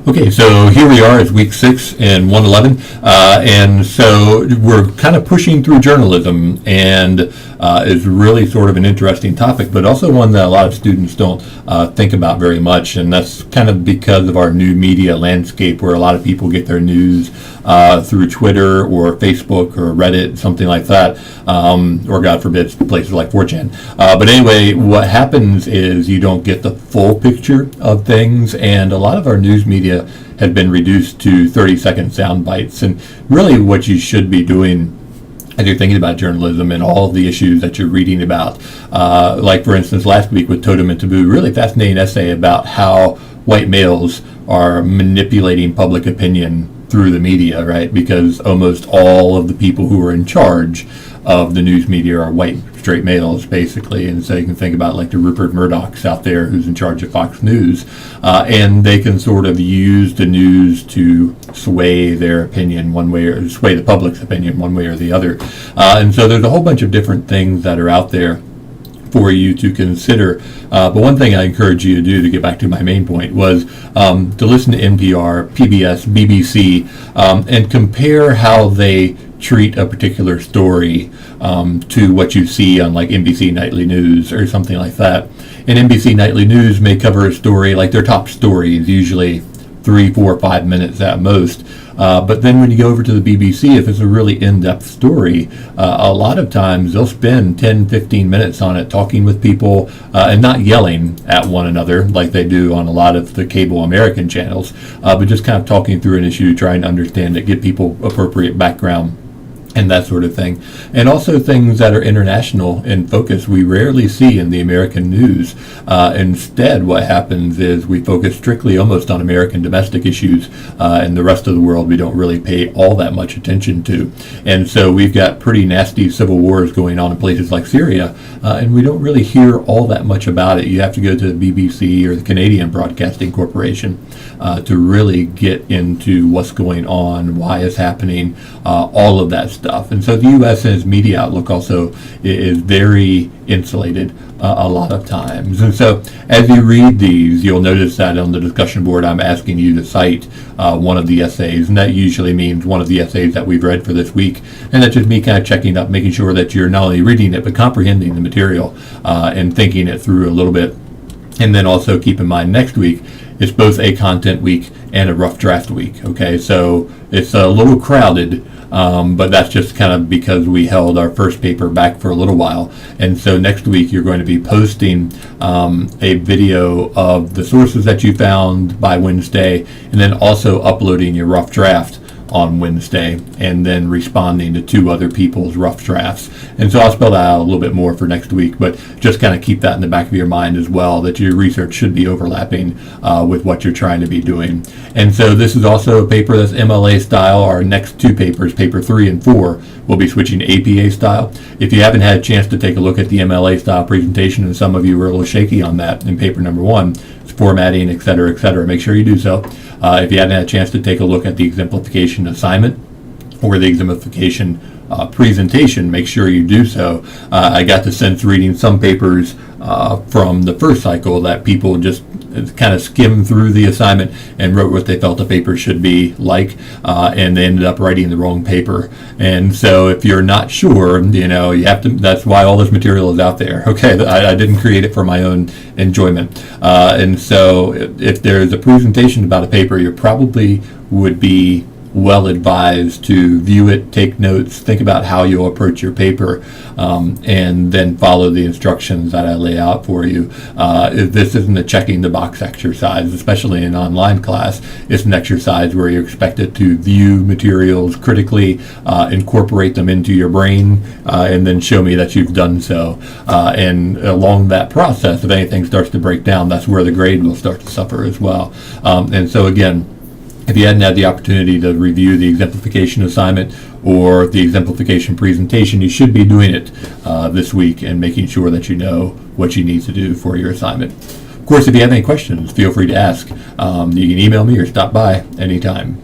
Okay, so here we are. It's week 6 and 111, and so we're kind of pushing through journalism, and it's really sort of an interesting topic, but also one that a lot of students don't think about very much, and that's kind of because of our new media landscape, where a lot of people get their news through Twitter or Facebook or Reddit, something like that, or God forbid, places like 4chan. But anyway, what happens is you don't get the full picture of things, and a lot of our news media had been reduced to 30-second sound bites. And really what you should be doing as you're thinking about journalism and all of the issues that you're reading about, like for instance last week with Totem and Taboo, really fascinating essay about how white males are manipulating public opinion through the media, right? Because almost all of the people who are in charge of the news media are white straight males, basically. And so you can think about like the Rupert Murdochs out there who's in charge of Fox News, and they can sort of use the news to sway their opinion one way, or sway the public's opinion one way or the other. And so there's a whole bunch of different things that are out there for you to consider. But one thing I encourage you to do, to get back to my main point, was to listen to NPR, PBS, BBC, and compare how they treat a particular story to what you see on like NBC Nightly News or something like that. And NBC Nightly News may cover a story, like their top story is usually 3, 4, 5 minutes at most. But then when you go over to the BBC, if it's a really in-depth story, a lot of times they'll spend 10, 15 minutes on it talking with people and not yelling at one another like they do on a lot of the cable American channels, but just kind of talking through an issue, trying to understand it, give people appropriate background and that sort of thing. And also things that are international in focus we rarely see in the American news. Instead, what happens is we focus strictly almost on American domestic issues, and the rest of the world we don't really pay all that much attention to. And so we've got pretty nasty civil wars going on in places like Syria, and we don't really hear all that much about it. You have to go to the BBC or the Canadian Broadcasting Corporation to really get into what's going on, why it's happening, all of that stuff. And so the U.S. and its media outlook also is very insulated a lot of times. And so as you read these, you'll notice that on the discussion board I'm asking you to cite one of the essays, and that usually means one of the essays that we've read for this week. And that's just me kind of checking up, making sure that you're not only reading it, but comprehending the material and thinking it through a little bit. And then also keep in mind next week, it's both a content week and a rough draft week, okay? So it's a little crowded, but that's just kind of because we held our first paper back for a little while. And so next week you're going to be posting a video of the sources that you found by Wednesday, and then also uploading your rough draft on Wednesday, and then responding to 2 other people's rough drafts. And so I'll spell that out a little bit more for next week, but just kind of keep that in the back of your mind as well, that your research should be overlapping with what you're trying to be doing. And so this is also a paper that's MLA style. Our next 2 papers, paper 3 and 4, will be switching to APA style. If you haven't had a chance to take a look at the MLA style presentation, and some of you were a little shaky on that in paper number 1, formatting, et cetera, make sure you do so. If you haven't had a chance to take a look at the exemplification assignment or the exemplification presentation, make sure you do so. I got the sense reading some papers from the first cycle that people just kind of skimmed through the assignment and wrote what they felt the paper should be like, and they ended up writing the wrong paper. And so if you're not sure, you have to, that's why all this material is out there. Okay, I didn't create it for my own enjoyment. And so if there's a presentation about a paper, you probably would be well advised to view it, take notes, think about how you'll approach your paper, and then follow the instructions that I lay out for you. This isn't a checking the box exercise, especially in online class. It's an exercise where you're expected to view materials critically, incorporate them into your brain, and then show me that you've done so. And along that process, if anything starts to break down, that's where the grade will start to suffer as well. And so again, if you hadn't had the opportunity to review the exemplification assignment or the exemplification presentation, you should be doing it this week and making sure that you know what you need to do for your assignment. Of course, if you have any questions, feel free to ask. You can email me or stop by anytime.